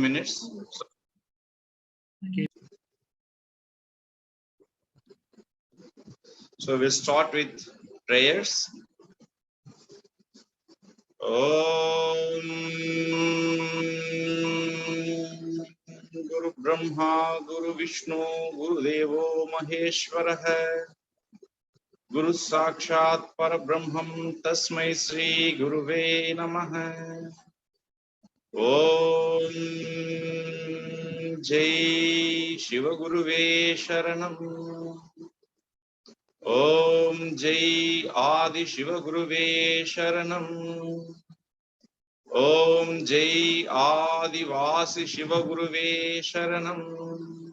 minutes. So we'll start with prayers. Om Guru Brahma, Guru Vishnu, Guru Devo Maheshwarah, Guru Sakshat Parabrahmam Tasmai Sri Guruve Namaha. Om Jai Shiva Guruve Sharanam. Om Jai Adi Shiva Guruve Sharanam. Om Jai Adi Vasi Shiva Guruve Sharanam.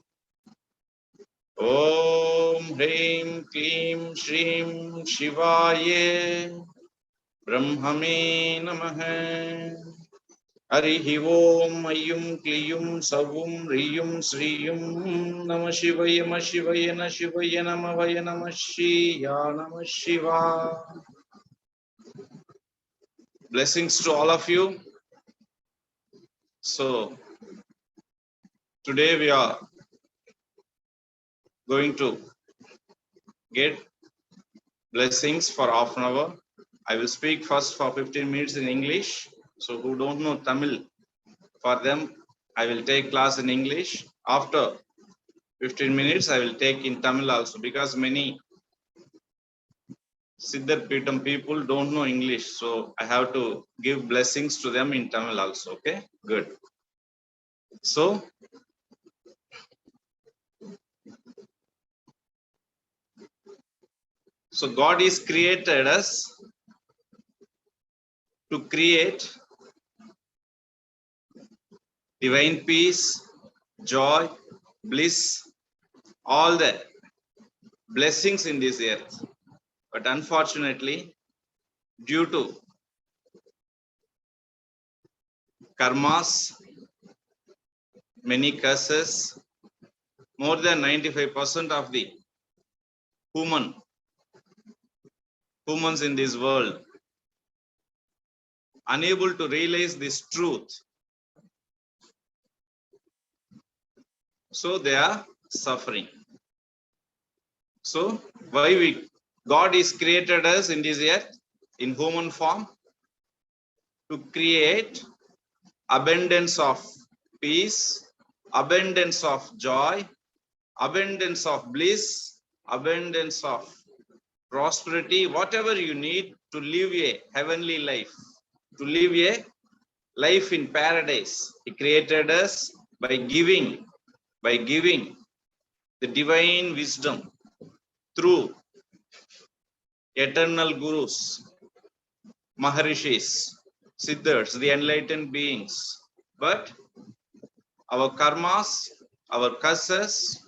Om Hreem Kleem Shreem Shivaye Brahmame Namaha. Harihi Om Ayyum Kliyum Savum Riyum Sriyum Namah Shivaya Ma Shivaya Na Shivaya Namavaya Namah Shiya Namah Shiva. Blessings to all of you. So today we are going to get blessings for half an hour. I will speak first for 15 minutes in English. So who don't know Tamil, for them I will take class in English. After 15 minutes I will take in Tamil also, because many Siddhar Peetam people don't know English. So I have to give blessings to them in Tamil also. Okay, good. So God is created us to create divine peace, joy, bliss, all the blessings in this earth. But unfortunately, due to karmas, many curses, more than 95% of the humans in this world unable to realize this truth. So they are suffering. So why God is created us in this earth in human form to create abundance of peace, abundance of joy, abundance of bliss, abundance of prosperity, whatever you need to live a heavenly life, to live a life in paradise. He created us by giving the divine wisdom through eternal gurus, maharishis, siddhars, the enlightened beings. But our karmas, our curses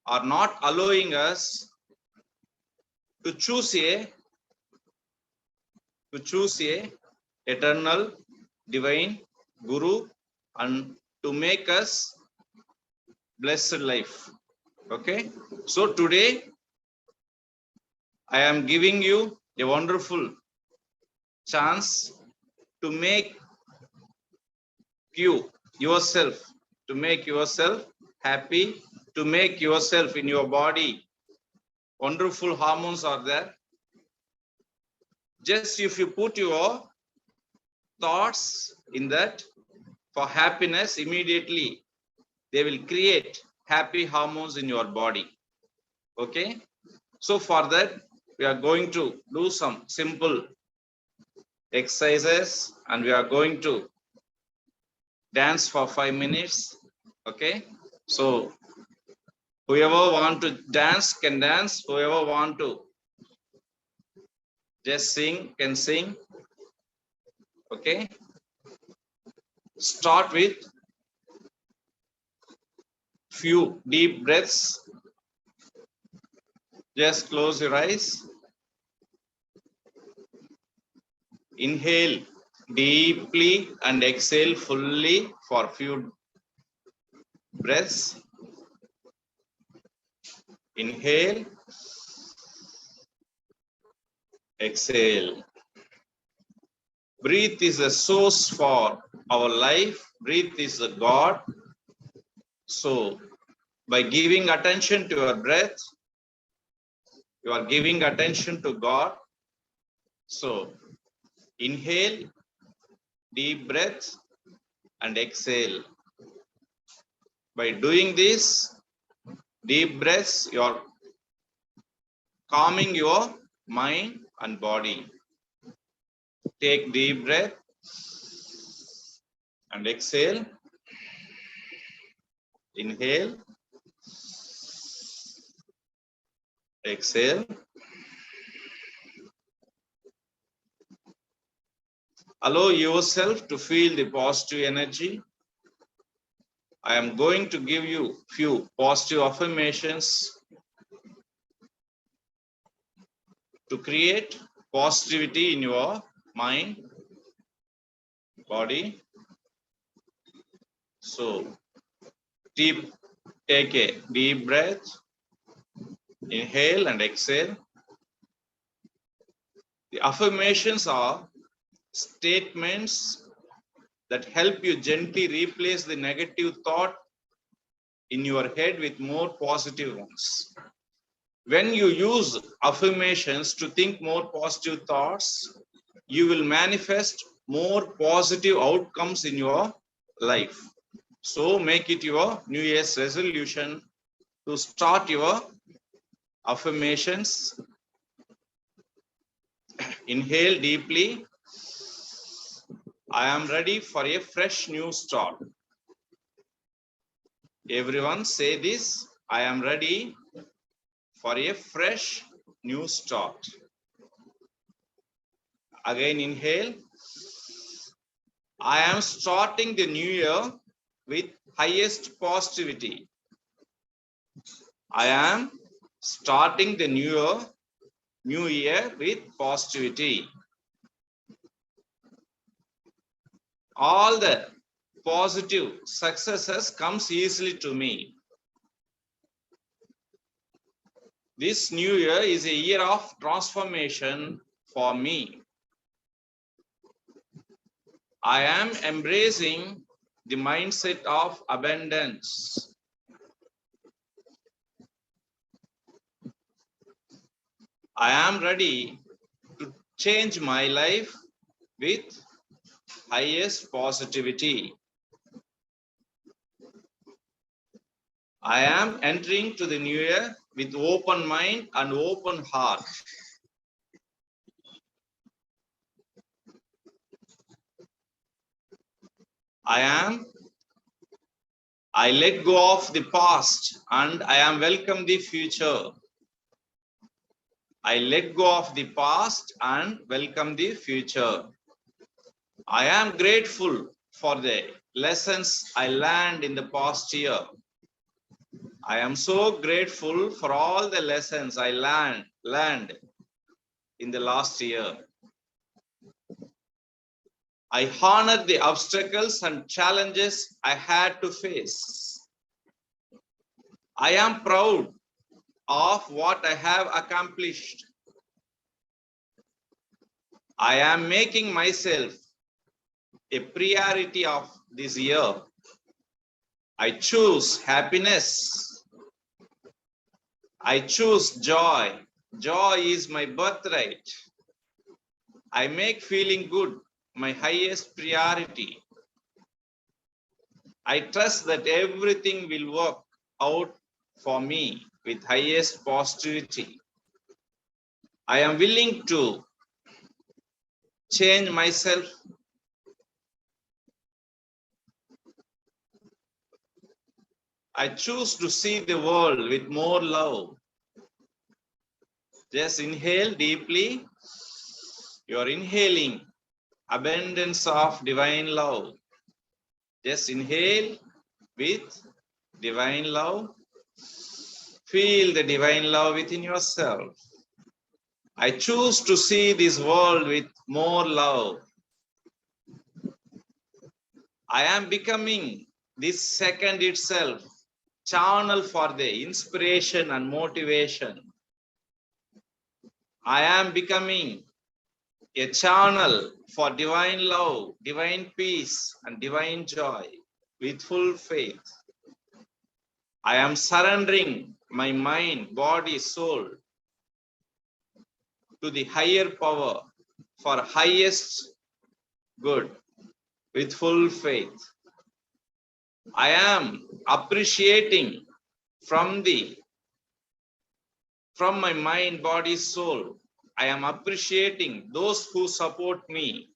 are not allowing us to choose a eternal divine guru and to make us blessed life. Okay, so today I am giving you a wonderful chance to make yourself happy, to make yourself in your body wonderful hormones are there. Just if you put your thoughts in that for happiness, immediately they will create happy hormones in your body. Okay, so for that we are going to do some simple exercises and we are going to dance for 5 minutes. Okay, so whoever want to dance can dance, whoever want to just sing can sing. Okay, start with few deep breaths. Just close your eyes. Inhale deeply and exhale fully for few breaths. Inhale, exhale. Breath is the source for our life. Breath is the God. So by giving attention to your breath, you are giving attention to God. So inhale, deep breath, and exhale. By doing this, deep breaths, you are calming your mind and body. Take deep breath and exhale. Inhale, exhale. Allow yourself to feel the positive energy. I am going to give you few positive affirmations to create positivity in your mind, body. So take a deep breath, inhale and exhale. The affirmations are statements that help you gently replace the negative thought in your head with more positive ones. When you use affirmations to think more positive thoughts, you will manifest more positive outcomes in your life. So make it your New Year's resolution to start your affirmations. Inhale deeply. I am ready for a fresh new start. Everyone say this. I am ready for a fresh new start. Again inhale. I am starting the new year with highest positivity. I am starting the new year with positivity. All the positive successes comes easily to me. This new year is a year of transformation for me. I am embracing the mindset of abundance. I am ready to change my life with highest positivity. I am entering to the new year with open mind and open heart. I let go of the past and I am welcome the future. I let go of the past and welcome the future. I am grateful for the lessons I learned in the past year. I am so grateful for all the lessons I learned in the last year. I honor the obstacles and challenges I had to face. I am proud of what I have accomplished. I am making myself a priority of this year. I choose happiness. I choose joy. Joy is my birthright. I make feeling good my highest priority. I trust that everything will work out for me with highest positivity. I am willing to change myself. I choose to see the world with more love. Just inhale deeply. You are inhaling abundance of divine love. Just inhale with divine love. Feel the divine love within yourself. I choose to see this world with more love. I am becoming this second itself channel for the inspiration and motivation. I am becoming a channel for divine love, divine peace, and divine joy with full faith. I am surrendering my mind, body, soul to the higher power for highest good with full faith. I am appreciating from my mind, body, soul. I am appreciating those who support me.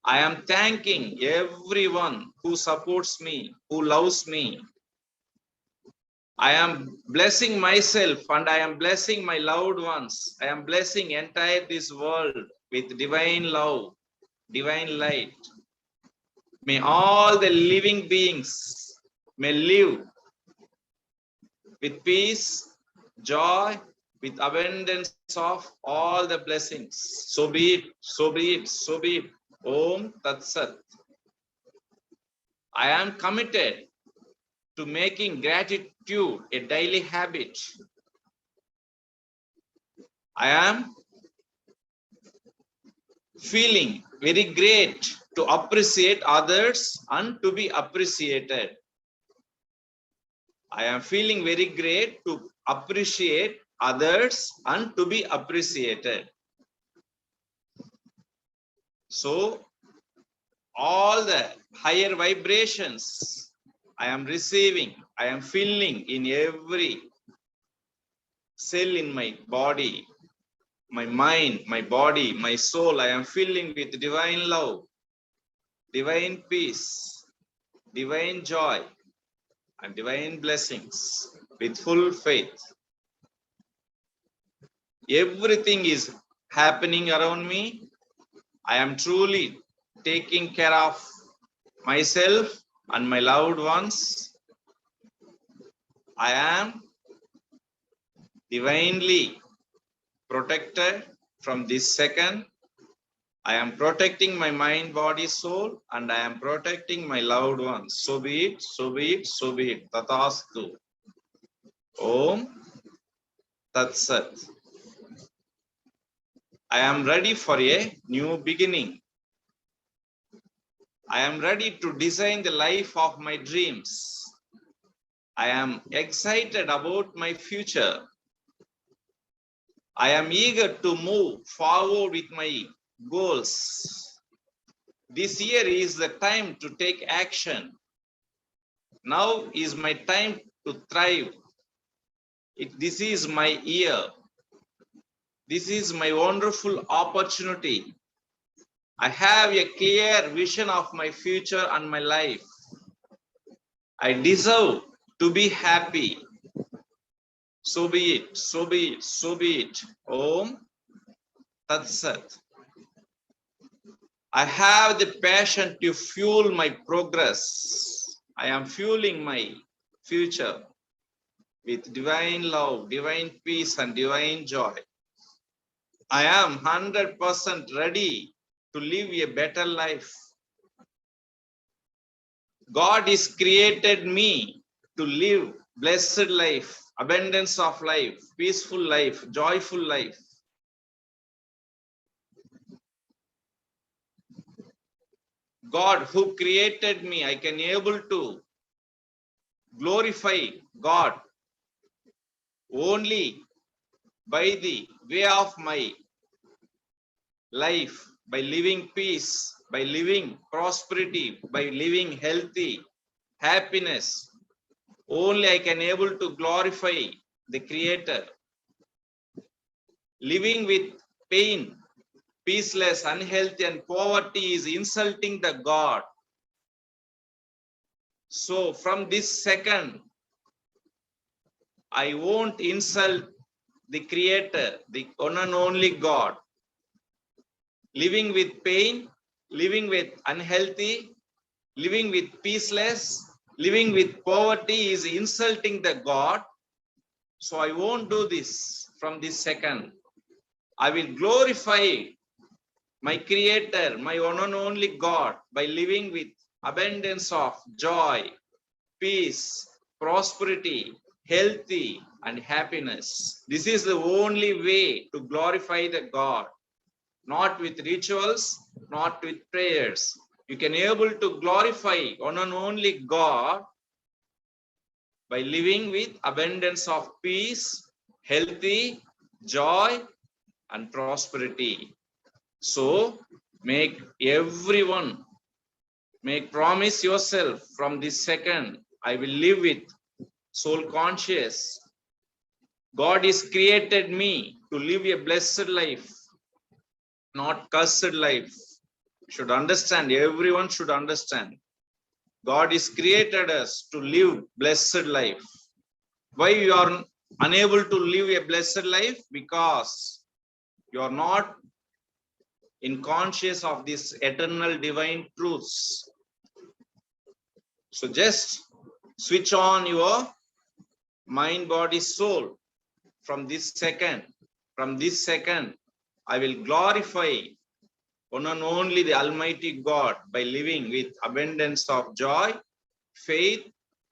I am thanking everyone who supports me, who loves me. I am blessing myself and I am blessing my loved ones. I am blessing entire this world with divine love, divine light. May all the living beings may live with peace, joy, with abundance of all the blessings. So be it, so be it, so be it. Om Tat Sat. I am committed to making gratitude a daily habit. I am feeling very great to appreciate others and to be appreciated. I am feeling very great to appreciate others and to be appreciated. So, all the higher vibrations I am receiving, I am feeling in every cell in my body, my mind, my body, my soul. I am filling with divine love, divine peace, divine joy, and divine blessings with full faith. Everything is happening around me. I am truly taking care of myself and my loved ones. I am divinely protected from this second. I am protecting my mind, body, soul, and I am protecting my loved ones. So be it, so be it, so be it. Tatastu. Om Tat Sat. I am ready for a new beginning. I am ready to design the life of my dreams. I am excited about my future. I am eager to move forward with my goals. This year is the time to take action. Now is my time to thrive. This is my year. This is my wonderful opportunity. I have a clear vision of my future and my life. I deserve to be happy. So be it, so be it, so be it. Om Tat Sat. I have the passion to fuel my progress. I am fueling my future with divine love, divine peace, and divine joy. I am 100% ready to live a better life. God has created me to live blessed life, abundance of life, peaceful life, joyful life. God who created me, I can able to glorify God only by the way of my life, by living peace, by living prosperity, by living healthy, happiness. Only I can able to glorify the Creator. Living with pain, peaceless, unhealthy, and poverty is insulting the God. So from this second, I won't insult the Creator, the one and only God. Living with pain, living with unhealthy, living with peaceless, living with poverty is insulting the God. So I won't do this from this second. I will glorify my Creator, my one and only God, by living with abundance of joy, peace, prosperity, healthy, and happiness. This is the only way to glorify the God. not with rituals, not with prayers. You can able to glorify one and only God by living with abundance of peace, healthy, joy, and prosperity. So make everyone, make promise yourself from this second, I will live with soul conscious. God is created me to live a blessed life, not cursed life. Should understand, everyone should understand. God is created us to live blessed life. Why you are unable to live a blessed life? Because you are not in conscious of this eternal divine truths. So just switch on your mind, body, soul from this second. From this second, I will glorify one and only the Almighty God by living with abundance of joy, faith,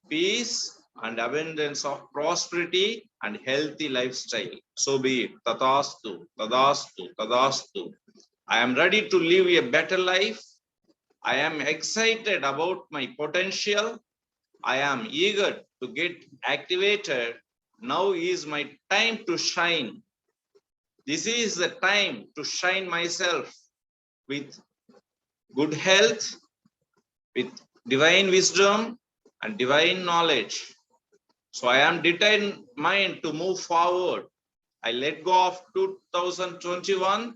peace, and abundance of prosperity and healthy lifestyle. So be it. Tadastu, tadastu, tadastu. I am ready to live a better life. I am excited about my potential. I am eager to get activated. Now is my time to shine. This is the time to shine myself with good health, with divine wisdom and divine knowledge. So I am determined to move forward. I let go of 2021,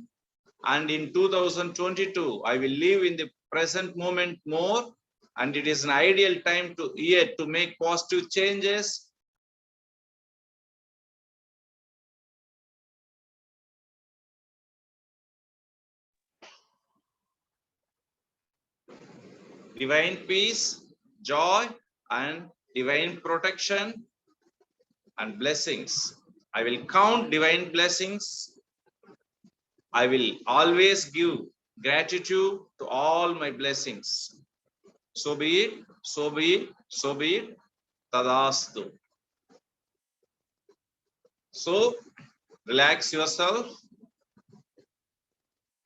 and in 2022, I will live in the present moment more. And it is an ideal time to make positive changes. Divine peace, joy, and divine protection and blessings. I will count divine blessings. I will always give gratitude to all my blessings. So be it, so be it, so be it. Tadastu. So relax yourself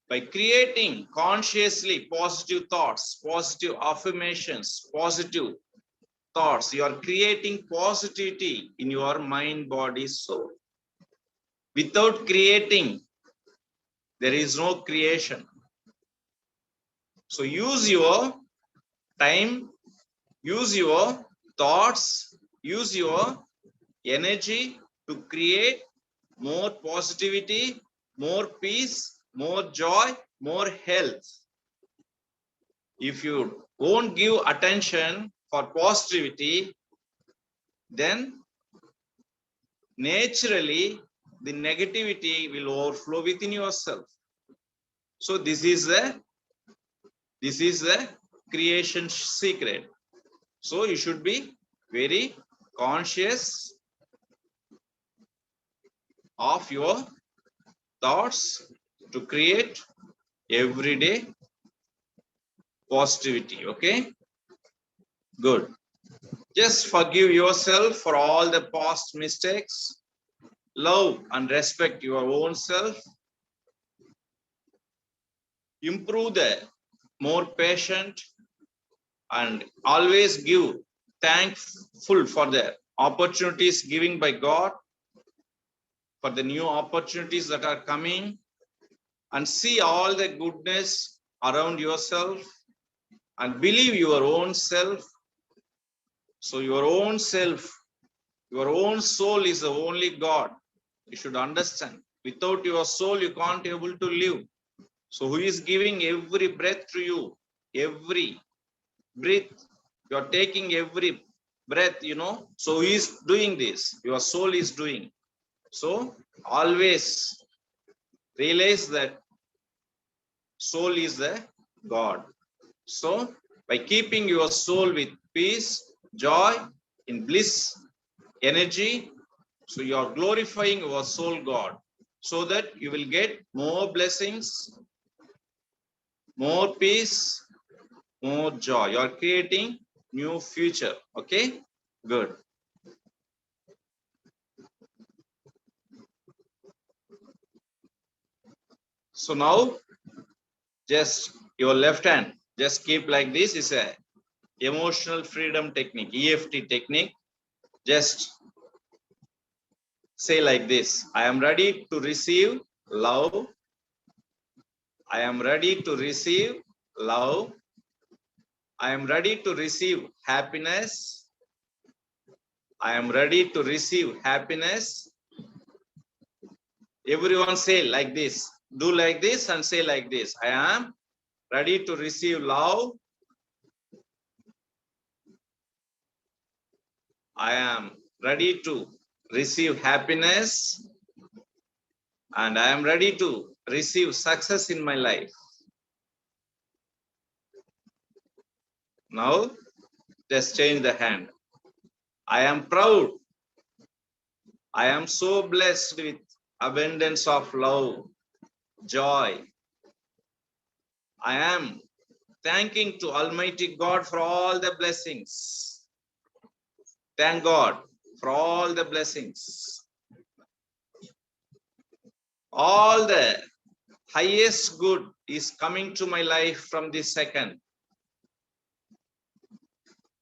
by creating consciously positive thoughts, positive affirmations, positive thoughts. You are creating positivity in your mind, body, soul. Without creating, there is no creation. So use your time, use your thoughts, use your energy to create more positivity, more peace, more joy, more health. If you won't give attention for positivity, then naturally the negativity will overflow within yourself. So this is the creation secret. So you should be very conscious of your thoughts to create everyday positivity. Okay, good. Just forgive yourself for all the past mistakes. Love and respect your own self. Improve the more patient, and always give thankful for the opportunities given by God, for the new opportunities that are coming, and see all the goodness around yourself and believe your own self. So your own self, your own soul is the only God. You should understand. Without your soul, you can't able to live. So who is giving every breath to you? Every breath, you are taking every breath, So who is doing this? Your soul is doing. So always realize that soul is the God. So by keeping your soul with peace, joy, in bliss, energy, so you are glorifying your soul God, so that you will get more blessings, more peace, more joy. You are creating new future. Okay, good. So now Just your left hand, just keep like this. Is a emotional freedom technique, EFT technique. Just say like this: I am ready to receive love. I am ready to receive love. I am ready to receive happiness. I am ready to receive happiness. Everyone say like this. Do like this and say like this. I am ready to receive love. I am ready to receive happiness. And I am ready to receive success in my life. Now, just change the hand. I am proud. I am so blessed with abundance of love, joy. I am thanking to Almighty God for all the blessings. Thank God for all the blessings. All the highest good is coming to my life from this second.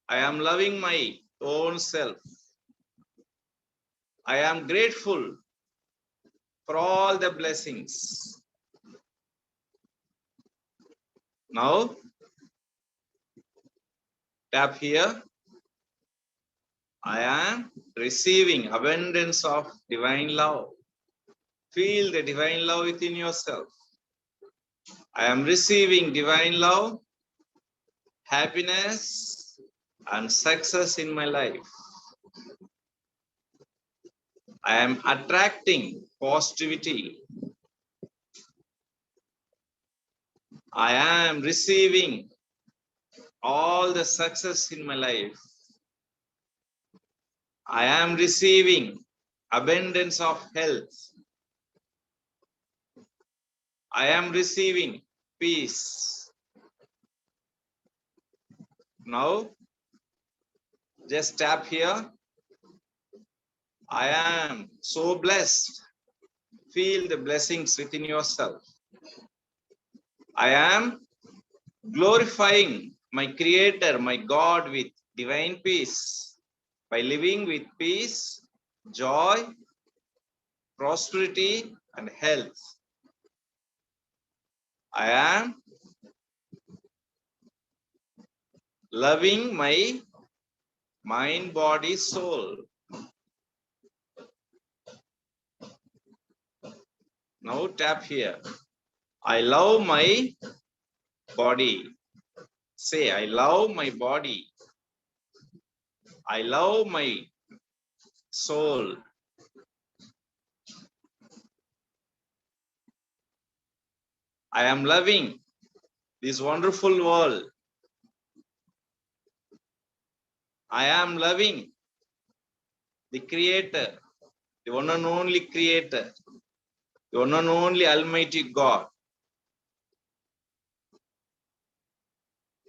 I am loving my own self. I am grateful for all the blessings. Now, tap here. I am receiving abundance of divine love. Feel the divine love within yourself. I am receiving divine love, happiness, and success in my life. I am attracting positivity. I am receiving all the success in my life. I am receiving abundance of health. I am receiving peace. Now, just tap here. I am so blessed. Feel the blessings within yourself. I am glorifying my Creator, my God, with divine peace by living with peace, joy, prosperity, and health. I am loving my mind, body, soul. Now tap here. I love my body. Say, I love my body. I love my soul. I am loving this wonderful world. I am loving the Creator, the one and only Creator, the one and only Almighty God.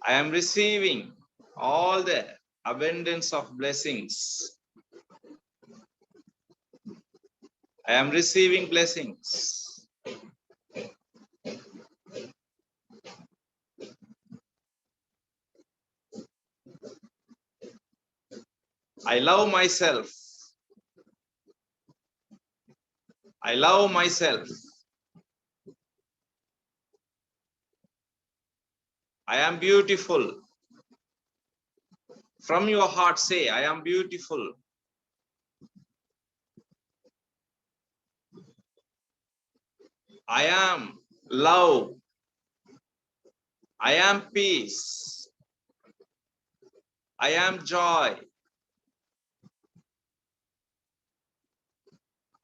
I am receiving all the abundance of blessings. I am receiving blessings. I love myself. I love myself. I am beautiful. From your heart say, I am beautiful. I am love. I am peace. I am joy.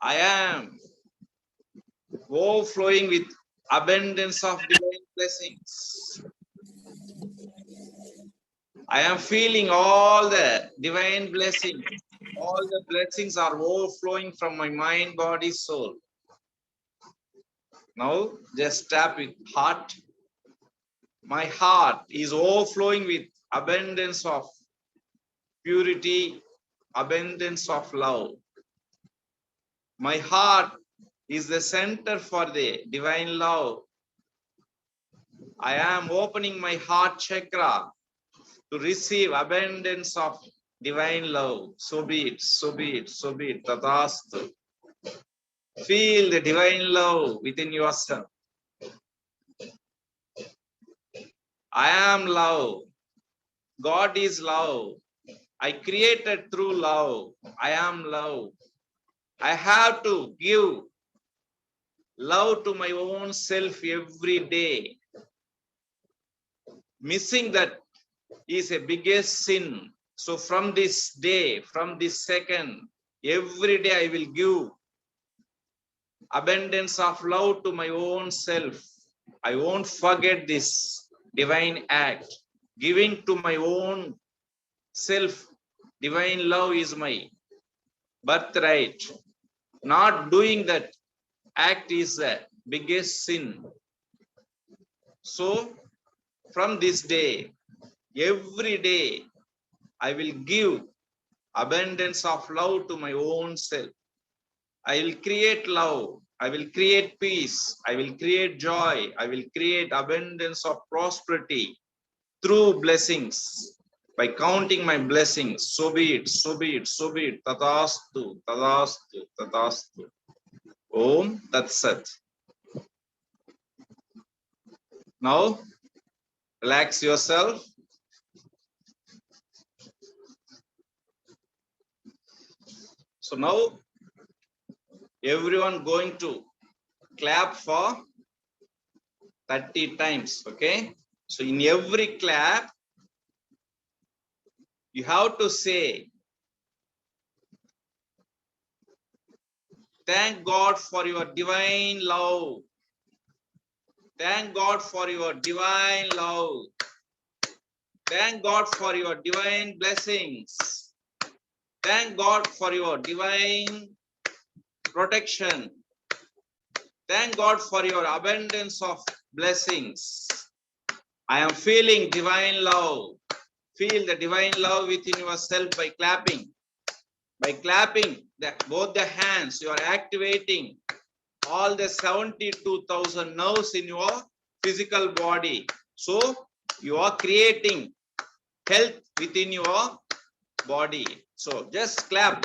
I am overflowing with abundance of divine blessings. I am feeling all the divine blessings. All the blessings are overflowing from my mind, body, soul. Now just tap with heart. My heart is overflowing with abundance of purity, abundance of love. My heart is the center for the divine love. I am opening my heart chakra to receive abundance of divine love. So be it, so be it, so be it. Tadastu. Feel the divine love within yourself. I am love. God is love. I created through love. I am love. I have to give love to my own self every day. Missing that is a biggest sin. So from this day, from this second, every day I will give abundance of love to my own self. I won't forget this divine act. Giving to my own self, divine love is my birthright. Not doing that act is the biggest sin. So from this day, every day, I will give abundance of love to my own self. I will create love. I will create peace. I will create joy. I will create abundance of prosperity through blessings. By counting my blessings, so be it, so be it, so be it. Tadastu, tadastu, tadastu. Om Tat Sat. Now, relax yourself. So now, everyone going to clap for 30 times, okay? So in every clap, you have to say, thank God for your divine love. Thank God for your divine love. Thank God for your divine blessings. Thank God for your divine protection. Thank God for your abundance of blessings. I am feeling divine love. Feel the divine love within yourself by clapping. By clapping both the hands, you are activating all the 72,000 nerves in your physical body. So you are creating health within your body. So just clap,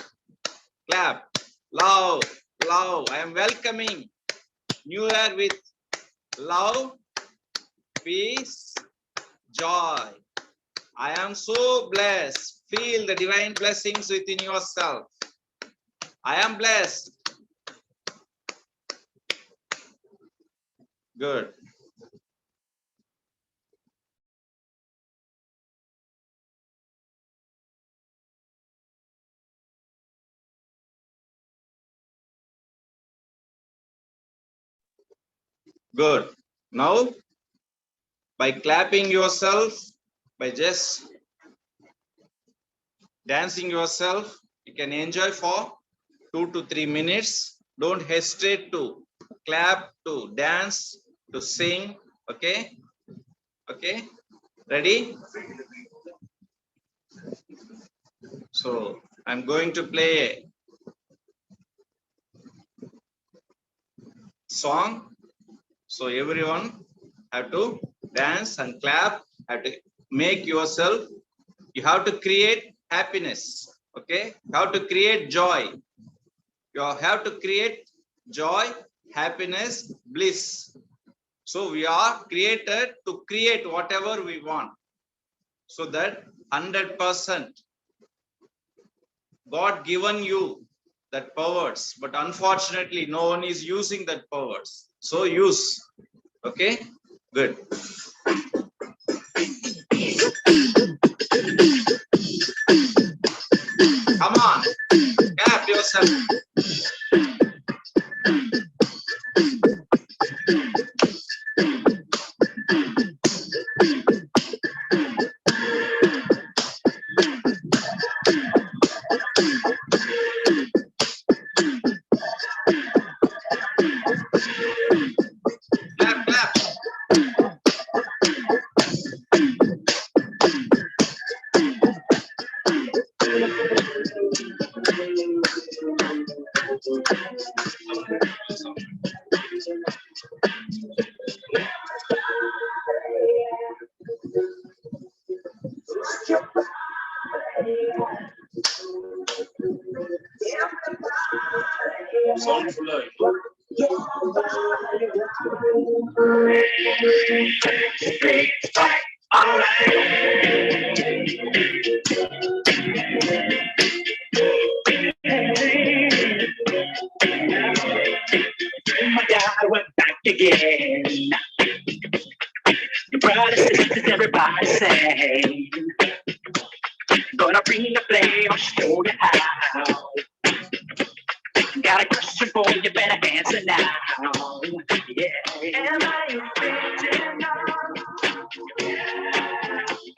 clap, love, love. I am welcoming New Year with love, peace, joy. I am so blessed. Feel the divine blessings within yourself. I am blessed. Good. Good. Now, by clapping yourself, by just dancing yourself, you can enjoy for 2 to 3 minutes. Don't hesitate to clap, to dance, to sing. Okay? Okay? Ready? So, I'm going to play a song. So, everyone have to dance and clap, have to make yourself, you have to create happiness. Okay? You have to create joy. You have to create joy, happiness, bliss. So we are created to create whatever we want. So that 100% God given you that powers, but unfortunately no one is using that powers. So use. Okay? Good. Come on. Clap yourself. Clap, clap. Sound fuller. My God, we're back again. Brothers and sisters, everybody say, gonna bring the flame, I'll show you how. Got a question for you, better answer now. Yeah. Am I original?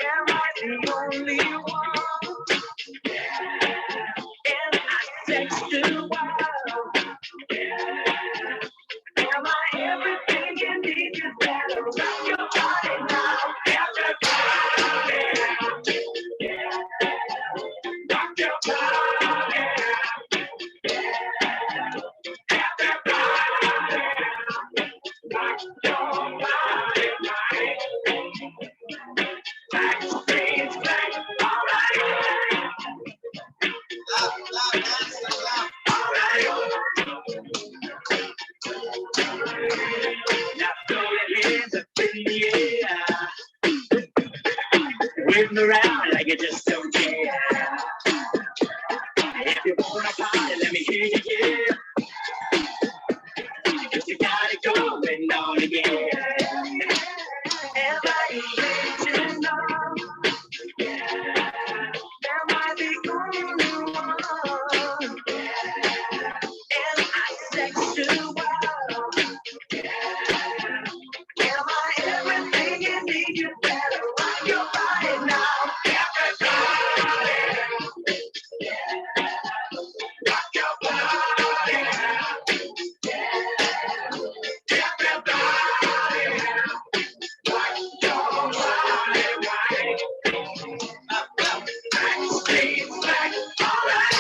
Am I the only one? Am I sexual? Am I everything you need? You better rock your body now. Everybody, rock your body. Now throw your hands up in the air, waving around like you just don't care. If you wanna party, let me hear you, yeah. 'Cause you got it going on again. Am I original? Am I the only one? Am I sexual? Am I everything you need? You better rock your body now. Everybody, rock your body. Everybody, rock your body. Right. Backstage back. All right.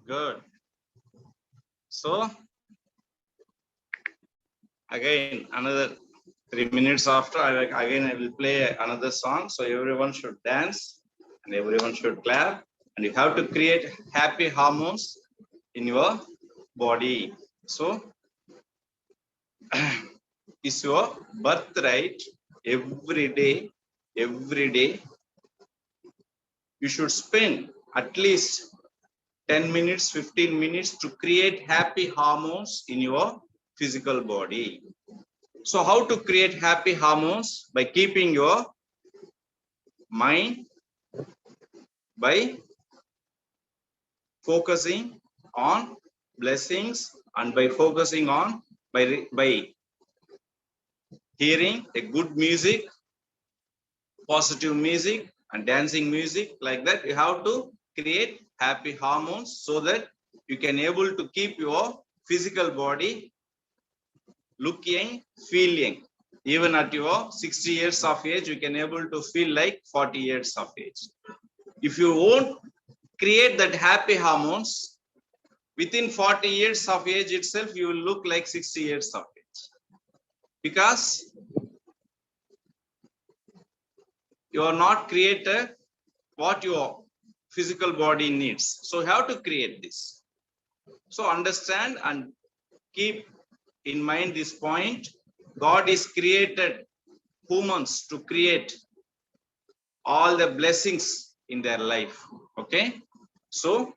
Good. So again, another 3 minutes after, I will play another song. So everyone should dance and everyone should clap. And you have to create happy hormones in your body. So it's your birthright. Every day, you should spend at least 10 minutes, 15 minutes to create happy hormones in your physical body. So how to create happy hormones? By keeping your mind, by focusing on blessings, and by focusing on, by hearing a good music, positive music and dancing music. Like that, you have to create happy hormones so that you can able to keep your physical body looking, feeling. Even at your 60 years of age, you can able to feel like 40 years of age. If you won't create that happy hormones, within 40 years of age itself, you will look like 60 years of age. Because you are not created what your physical body needs. So you have to create this. So understand and keep in mind this point. God is created humans to create all the blessings in their life. Okay. So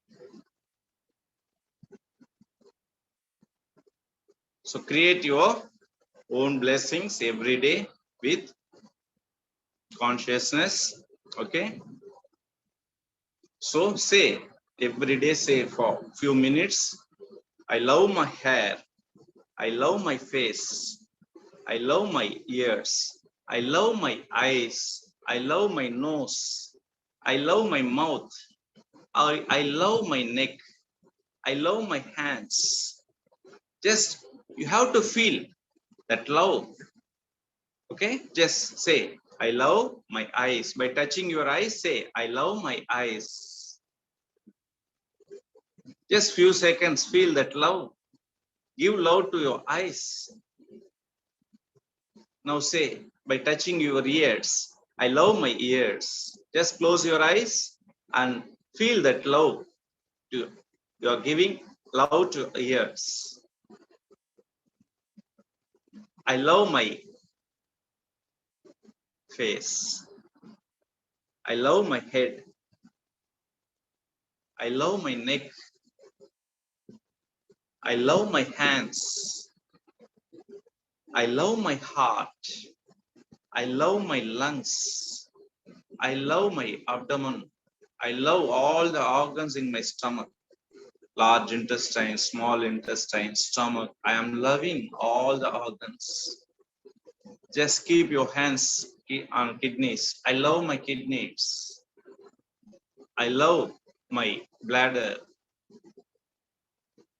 create your own blessings every day with consciousness. Okay. So say every day, say for few minutes, I love my hair, I love my face, I love my ears. I love my eyes. I love my nose. I love my mouth. I love my neck. I love my hands. Just you have to feel that love. Okay, just say, I love my eyes. By touching your eyes, say, I love my eyes. Just few seconds, feel that love. Give love to your eyes. Now say, by touching your ears, I love my ears. Just close your eyes and feel that love. You are giving love to ears. I love my face. I love my head. I love my neck. I love my hands. I love my heart. I love my lungs. I love my abdomen. I love all the organs in my stomach. Large intestine, small intestine, stomach. I am loving all the organs. Just keep your hands on kidneys. I love my kidneys. I love my bladder.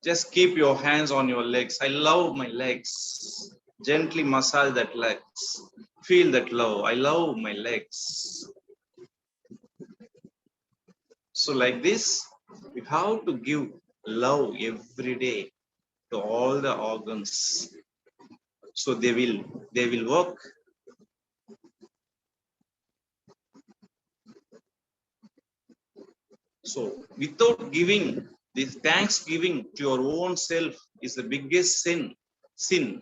Just keep your hands on your legs. I love my legs. Gently massage that legs. Feel that love. I love my legs. So like this, you have to give love every day to all the organs. So they will work. So without giving this thanksgiving to your own self is the biggest sin.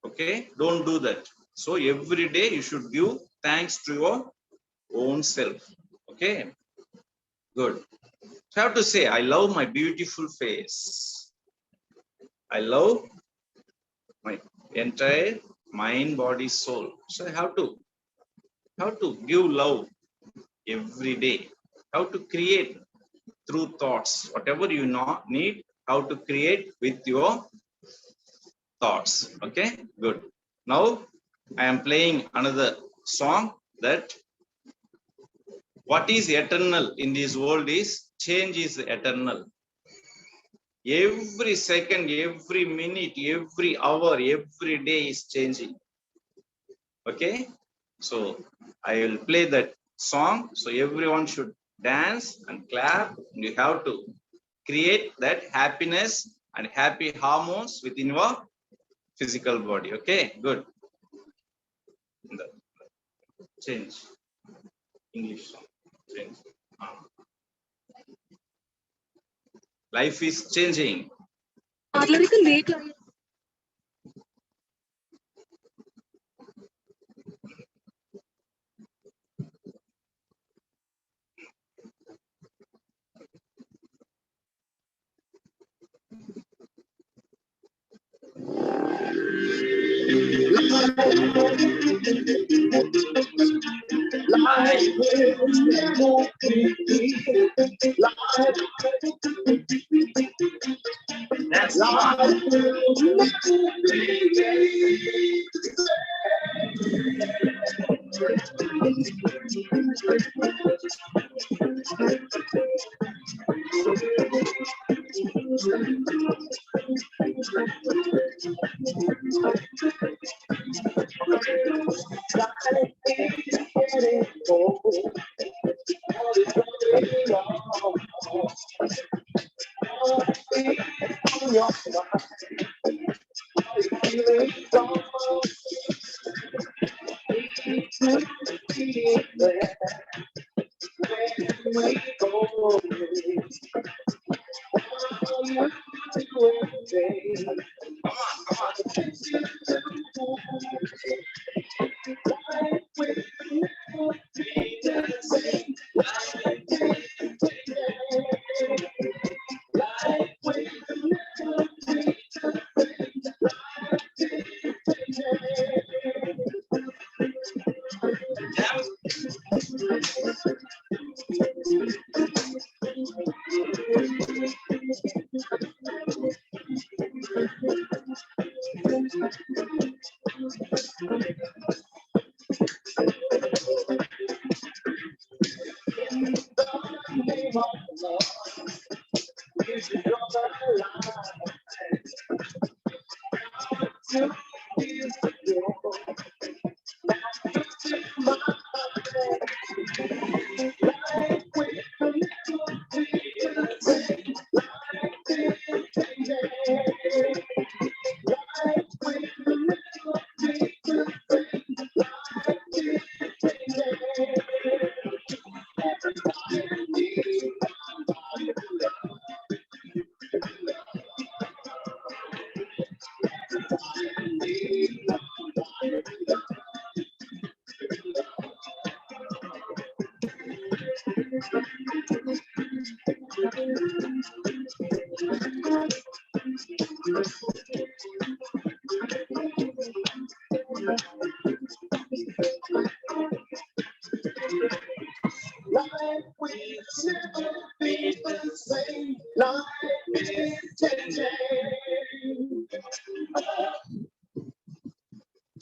Okay, don't do that. So every day you should give thanks to your own self. Okay, good. So I have to say, I love my beautiful face. I love my entire mind, body, soul. So I have to give love every day. How to create through thoughts. Whatever you need, how to create with your thoughts. Okay, good. Now I am playing another song that what is eternal in this world is change is eternal. Every second, every minute, every hour, every day is changing. Okay, so I will play that song. So everyone should dance and clap. And you have to create that happiness and happy hormones within your physical body. Okay, good. Change English song. Change. Life is changing. That's life.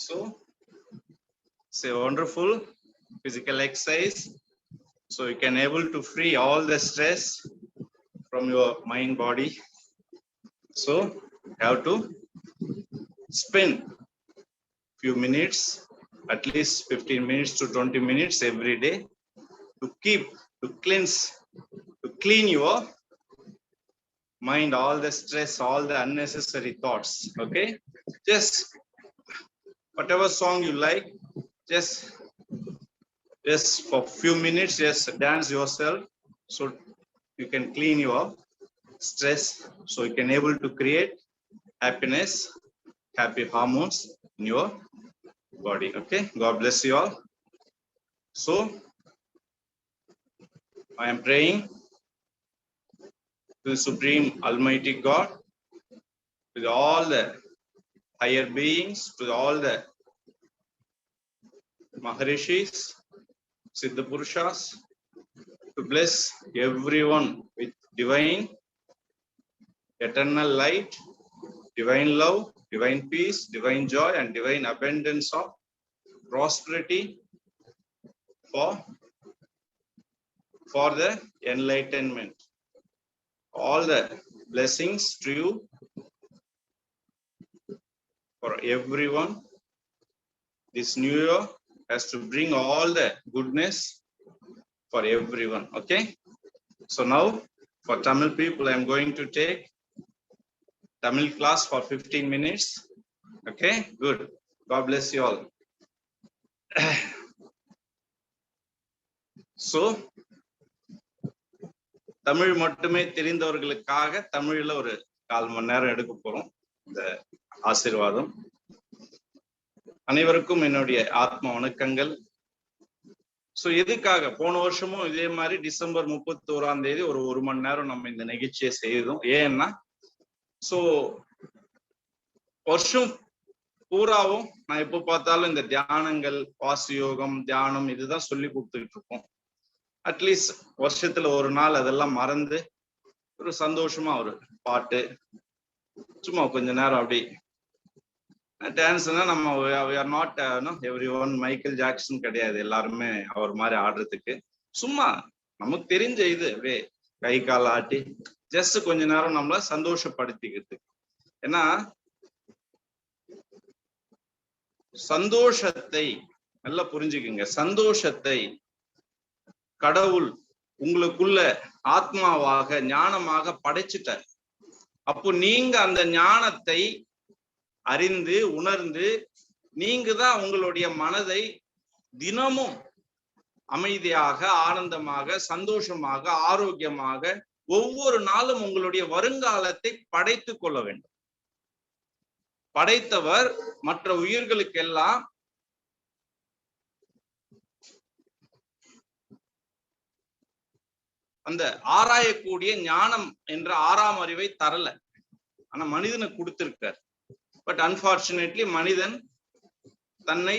So it's a wonderful physical exercise. So you can able to free all the stress from your mind, body. So you have to spend few minutes, at least 15 minutes to 20 minutes every day to clean your mind, all the stress, all the unnecessary thoughts. Okay, just whatever song you like, just for few minutes, just dance yourself, so you can clean your stress, so you can able to create happiness, happy hormones in your body. Okay, God bless you all. So I am praying to the Supreme Almighty God, to all the higher beings, to all the Maharishis, Siddha Purushas, to bless everyone with divine, eternal light, divine love, divine peace, divine joy, and divine abundance of prosperity for the enlightenment. All the blessings to you, for everyone. This new year has to bring all the goodness for everyone. Okay, so now for Tamil people, I am going to take Tamil class for 15 minutes. Okay, good. God bless you all. So Tamil மட்டுமே தெரிந்தவர்களுக்காக தமிழ்ல ஒரு 1/4 மணி நேரம் எடுக்க போறோம். இந்த ஆசீர்வாதம் அனைவருக்கும் என்னுடைய ஆத்ம வணக்கங்கள். சோ எதுக்காக போன வருஷமும் இதே மாதிரி டிசம்பர் 31ஆம் தேதி ஒரு மணி நேரம் நம்ம இந்த நிகழ்ச்சியை செய்தோம். ஏன்னா சோ வருஷம் பூராவும் நான் எப்ப பார்த்தாலும் இந்த தியானங்கள், வாசியோகம், தியானம் இதுதான் சொல்லி கொடுத்துட்டு இருக்கோம். அட்லீஸ்ட் வருஷத்துல ஒரு நாள் அதெல்லாம் மறந்து ஒரு சந்தோஷமா ஒரு பாட்டு, சும்மா கொஞ்ச நேரம் அப்படி டான்ஸ்னா நம்ம we are not everyone Michael Jackson கிடையாது, எல்லாருமே அவர் மாதிரி ஆடுறதுக்கு. சும்மா நமக்கு தெரிஞ்ச இது அப்படியே கை கால் ஆட்டி ஜஸ்ட் கொஞ்ச நேரம் நம்மள சந்தோஷப்படுத்திக்கிறது. ஏன்னா சந்தோஷத்தை நல்லா புரிஞ்சுக்குங்க. சந்தோஷத்தை கடவுள் உங்களுக்குள்ள ஆத்மாவாக ஞானமாக படைச்சிட்டார். அப்போ நீங்க அந்த ஞானத்தை அறிந்து உணர்ந்து நீங்க தான் உங்களுடைய மனதை தினமும் அமைதியாக, ஆனந்தமாக, சந்தோஷமாக, ஆரோக்கியமாக ஒவ்வொரு நாளும் உங்களுடைய வருங்காலத்தை படைத்துக் கொள்ள வேண்டும். படைத்தவர் மற்ற உயிர்களுக்கெல்லாம் அந்த ஆராயக்கூடிய ஞானம் என்ற 6ஆம் அறிவை தரல. ஆனா மனிதனுக்கு கொடுத்திருக்கார். பட் அன்பார்ச்சுனேட்லி மனிதன் தன்னை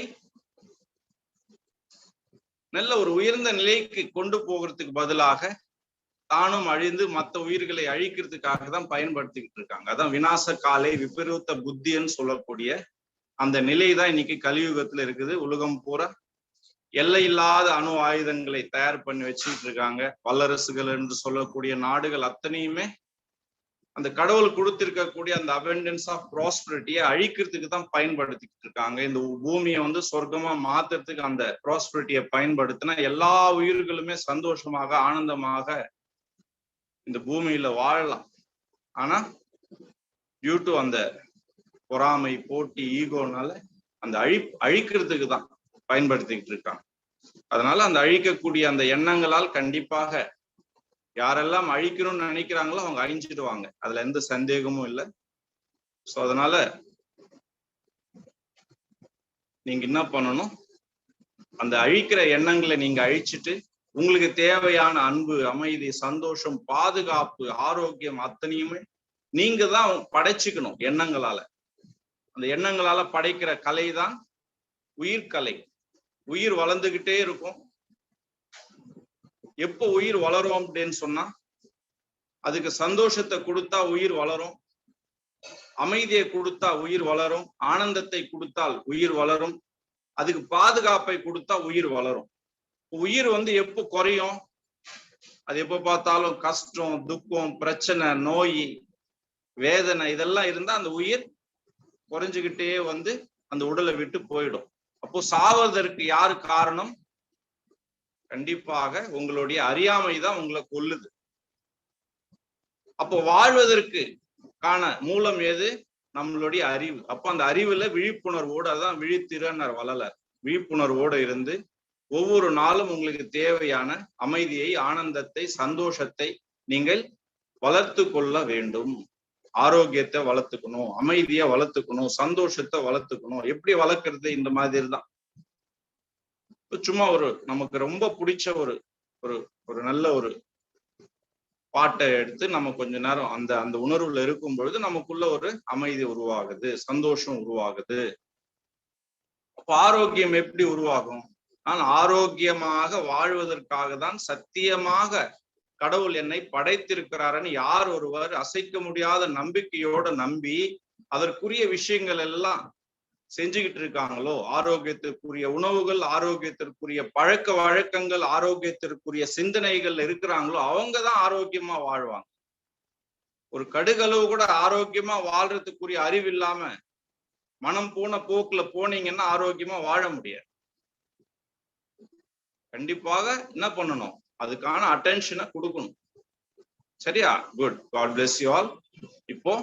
நல்ல ஒரு உயர்ந்த நிலைக்கு கொண்டு போகிறதுக்கு பதிலாக தானும் அழிந்து மற்ற உயிர்களை அழிக்கிறதுக்காக தான் பயன்படுத்திக்கிட்டு இருக்காங்க. அதான் விநாச காலை விபரீத புத்தின்னு சொல்லக்கூடிய அந்த நிலை தான் இன்னைக்கு கலியுகத்துல இருக்குது. உலகம் பூரா எல்லையில்லாத அணு ஆயுதங்களை தயார் பண்ணி வச்சுக்கிட்டு இருக்காங்க. வல்லரசுகள் என்று சொல்லக்கூடிய நாடுகள் அத்தனையுமே அந்த கடவுள் கொடுத்திருக்கக்கூடிய அந்த அபெண்டன்ஸ் ஆஃப் ப்ராஸ்பரிட்டியை அழிக்கிறதுக்கு தான் பயன்படுத்திக்கிட்டு இருக்காங்க. இந்த பூமியை வந்து சொர்க்கமா மாத்துறதுக்கு அந்த ப்ராஸ்பரிட்டியை பயன்படுத்தினா எல்லா உயிர்களுமே சந்தோஷமாக ஆனந்தமாக இந்த பூமியில வாழலாம். ஆனா டியூ டு அந்த பொறாமை, போட்டி, ஈகோனால அந்த அழிக்கிறதுக்கு தான் பயன்படுத்திக்கிட்டு இருக்காங்க. அதனால அந்த அழிக்கக்கூடிய அந்த எண்ணங்களால் கண்டிப்பாக யாரெல்லாம் அழிக்கணும்னு நினைக்கிறாங்களோ அவங்க அழிஞ்சிடுவாங்க. அதுல எந்த சந்தேகமும் இல்லை. சோ அதனால நீங்க என்ன பண்ணணும், அந்த அழிக்கிற எண்ணங்களை நீங்க அழிச்சிட்டு உங்களுக்கு தேவையான அன்பு, அமைதி, சந்தோஷம், பாதுகாப்பு, ஆரோக்கியம் அத்தனையுமே நீங்க தான் படைச்சுக்கணும் எண்ணங்களால. அந்த எண்ணங்களால படைக்கிற கலை தான் உயிர்கலை. உயிர் வளர்ந்துகிட்டே இருக்கும். எப்போ உயிர் வளரும் அப்படின்னு சொன்னா, அதுக்கு சந்தோஷத்தை கொடுத்தா உயிர் வளரும், அமைதியை கொடுத்தா உயிர் வளரும், ஆனந்தத்தை கொடுத்தால் உயிர் வளரும், அதுக்கு பாதுகாப்பை கொடுத்தா உயிர் வளரும். உயிர் வந்து எப்போ குறையும், அது எப்போ பார்த்தாலும் கஷ்டம், துக்கம், பிரச்சனை, நோய், வேதனை இதெல்லாம் இருந்தா அந்த உயிர் குறைஞ்சுக்கிட்டே வந்து அந்த உடலை விட்டு போயிடும். அப்போ சாவதற்கு யாரு காரணம்? கண்டிப்பாக உங்களுடைய அறியாமை தான் உங்களை கொல்லுது. அப்போ வாழ்வதற்கு காண மூலம் எது? நம்மளுடைய அறிவு. அப்போ அந்த அறிவுல விழிப்புணர்வோடு, அதான் விழித்திறனர் வள்ளலார், விழிப்புணர்வோடு இருந்து ஒவ்வொரு நாளும் உங்களுக்கு தேவையான அமைதியை, ஆனந்தத்தை, சந்தோஷத்தை நீங்கள் வளர்த்து கொள்ள வேண்டும். ஆரோக்கியத்தை வளர்த்துக்கணும், அமைதியை வளர்த்துக்கணும், சந்தோஷத்தை வளர்த்துக்கணும். எப்படி வளர்க்கறது? இந்த மாதிரி தான். சும்மா ஒரு நமக்கு ரொம்ப பிடிச்ச ஒரு ஒரு ஒரு நல்ல ஒரு பாட்டை எடுத்து நம்ம கொஞ்ச நேரம் அந்த அந்த உணர்வுல இருக்கும் பொழுது நமக்குள்ள ஒரு அமைதி உருவாகுது, சந்தோஷம் உருவாகுது. அப்ப ஆரோக்கியம் எப்படி உருவாகும்? நான் ஆரோக்கியமாக வாழ்வதற்காக தான் சத்தியமாக கடவுள் என்னை படைத்திருக்கிறாருன்னு யார் ஒருவர் அசைக்க முடியாத நம்பிக்கையோட நம்பி அதற்குரிய விஷயங்கள் எல்லாம் செஞ்சுக்கிட்டு இருக்காங்களோ, ஆரோக்கியத்திற்குரிய உணவுகள், ஆரோக்கியத்திற்குரிய பழக்க வழக்கங்கள், ஆரோக்கியத்திற்குரிய சிந்தனைகள் இருக்கிறாங்களோ அவங்கதான் ஆரோக்கியமா வாழ்வாங்க. ஒரு கடுகளவு கூட ஆரோக்கியமா வாழ்றதுக்குரிய அறிவு இல்லாம மனம் போன போக்குல போனீங்கன்னா ஆரோக்கியமா வாழ முடியாது. கண்டிப்பாக என்ன பண்ணணும்? அதுக்கான அட்டென்ஷனை கொடுக்கணும். சரியா? Good. God bless you all. இப்போ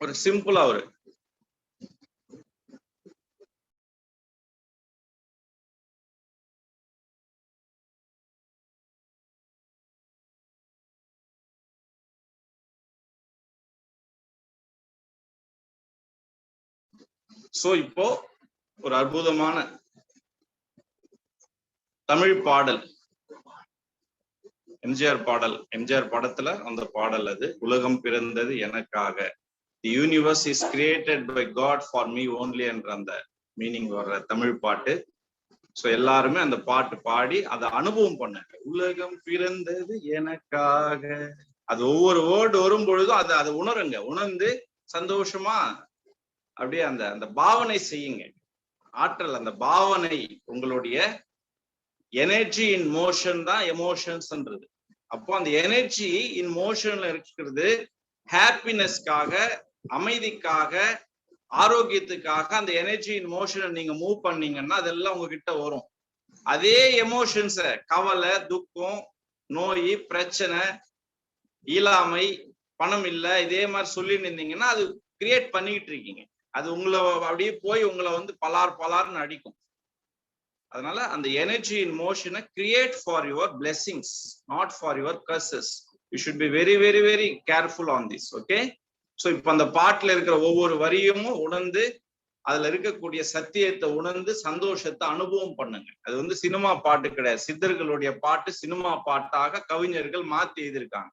ஒரு சிம்பிளா ஒரு இப்போ ஒரு அற்புதமான தமிழ் பாடல், எம்ஜிஆர் பாடல், எம்ஜிஆர் படத்துல அந்த பாடல் அது. உலகம் பிறந்தது எனக்காக, the universe is created by God for me only என்ற அந்த மீனிங் வர்ற தமிழ் பாட்டு. சோ எல்லாருமே அந்த பாட்டு பாடி அதை அனுபவம் பண்ணாங்க. உலகம் பிறந்தது எனக்காக. அது ஒவ்வொரு வேர்டு வரும் பொழுதும் அதை உணருங்க. உணர்ந்து சந்தோஷமா அப்படியே அந்த அந்த பாவனை செய்யுங்க. ஆற்றல், அந்த பாவனை, உங்களுடைய எனர்ஜி இன் மோஷன் தான் எமோஷன்ஸ்ன்றது. அப்போ அந்த எனர்ஜி இன் மோஷன்ல இருக்கிறது ஹாப்பினஸ்க்காக, அமைதிக்காக, ஆரோக்கியத்துக்காக. அந்த எனர்ஜி இன் மோஷனை நீங்க மூவ் பண்ணீங்கன்னா அதெல்லாம் உங்ககிட்ட வரும். அதே எமோஷன்ஸ, கவலை, துக்கம், நோய், பிரச்சனை, இயலாமை, பணம் இல்லை, இதே மாதிரி சொல்லிட்டு இருந்தீங்கன்னா அது கிரியேட் பண்ணிக்கிட்டு இருக்கீங்க. அது உங்களை அப்படியே போய் உங்களை வந்து பலார்னு அடிக்கும். அதனால அந்த எனர்ஜி இன் மோஷனை create for your blessings, not for your curses. You should be very very very careful on this. Okay? So இப்போ அந்த பாட்டுல இருக்கிற ஒவ்வொரு வரியும் உணர்ந்து அதுல இருக்கக்கூடிய சத்தியத்தை உணர்ந்து சந்தோஷத்தை அனுபவம் பண்ணுங்க. அது வந்து சினிமா பாட்டு கிடையாது. சித்தர்களுடைய பாட்டு சினிமா பாட்டாக கவிஞர்கள் மாத்தி எழுதியிருக்காங்க.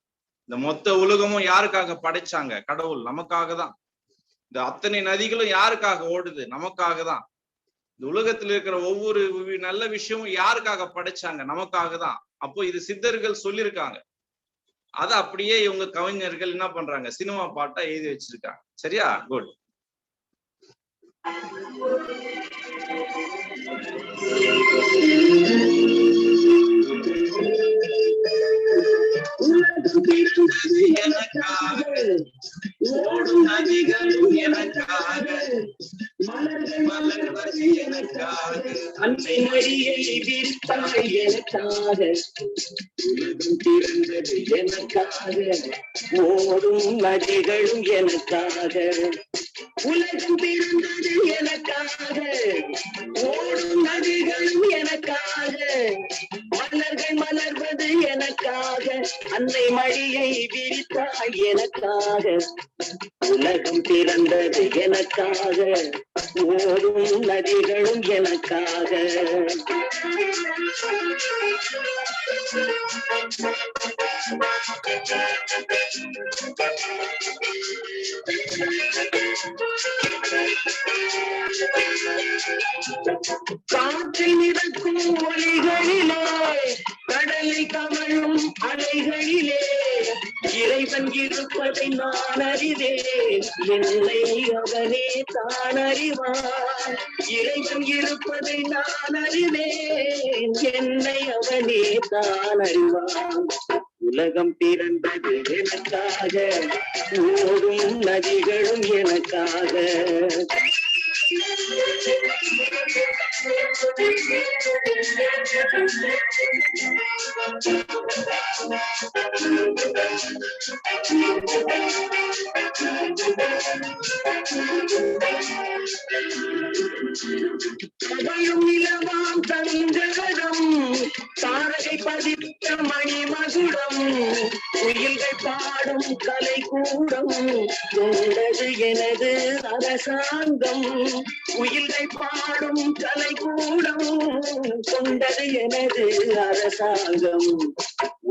இந்த மொத்த உலகமும் யாருக்காக படைச்சாங்க? கடவுள். நமக்காக தான். இந்த அத்தனை நதிகளும் யாருக்காக ஓடுது? நமக்காக தான். இந்த உலகத்துல இருக்கிற ஒவ்வொரு நல்ல விஷயமும் யாருக்காக படைச்சாங்க? நமக்காக தான். அப்போ இது சித்தர்கள் சொல்லியிருக்காங்க. அதை அப்படியே இவங்க கவிஞர்கள் என்ன பண்றாங்க? சினிமா பாட்டா எழுதி வச்சிருக்காங்க. சரியா? குட். எனக்காக ஓடும் நதிகளும் எனக்காக மலர்வது எனக்காக அன்னை மடியை விரித்தாய் எனக்காக பிறந்தது எனக்காக ஓடும் நதிகளும் எனக்காக உலகம் பிறந்தது எனக்காக ஓடும் நதிகளும் எனக்காக மலர்கள் மலர்வது எனக்காக அன்னை மடியை விரித்தாய் எனக்காக உலகம் பிறந்தது எனக்காக ஓடும் நதிகளும் எனக்காக காற்றில் மிதக்கும் ஒலிகளிலே கடலை கமழும் அலைகளிலே இறைவன் இருப்பதை நான் அறிவேன் என்னை அவனே தான் அறிவான் இறைவன் இருப்பதை நான் அறிவேன் என்னை அவனே தான் அறிவான் உலகம் பிறந்தது எனக்காக ஓடும் நதிகளும் எனக்காக கதையும் நிலவாம் தங்கடம் தாரகை பதித்த மணிமகுடம் குயில்கள் பாடும் கலை கூடம் கொண்டது எனது அரசாங்கம் குயில்கள் பாடும் கலை கூடம் கொண்டது எனது அரசாங்கம்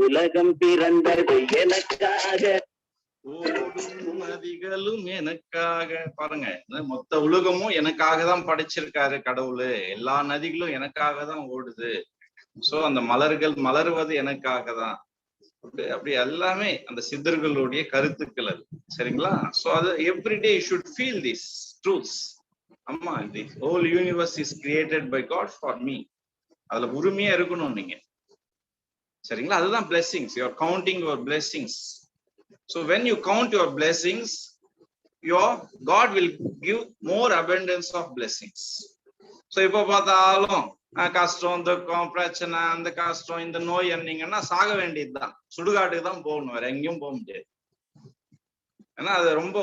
உலகம் பிறந்தது எனக்காக ஓடும் நதிகளும் எனக்காக. பாருங்க, மொத்த உலகமும் எனக்காக தான் படைச்சிருக்காரு கடவுள். எல்லா நதிகளும் எனக்காக தான் ஓடுது. சோ அந்த மலர்கள் மலர்வது எனக்காக தான். அப்படி எல்லாமே அந்த சித்தர்களுடைய கருத்துக்கள் அது. சரிங்களா? சோ அது everyday you should feel this truths. அம்மா, the whole universe is created by God for me. அதுல உரிமையா இருக்கணும் நீங்க. சரிங்களா? அதுதான் blessings. You are counting your blessings. So when you count your blessings, your God will give more abundance of blessings. So இப்ப பார்த்தாலும் கஷ்டம், துக்கம், பிரச்சனை, அந்த கஷ்டம், இந்த நோய் என்னீங்கன்னா சாக வேண்டியதுதான். சுடுகாட்டுக்கு தான் போகணும், வேற எங்கேயும் போக முடியாது. ஏன்னா அது ரொம்ப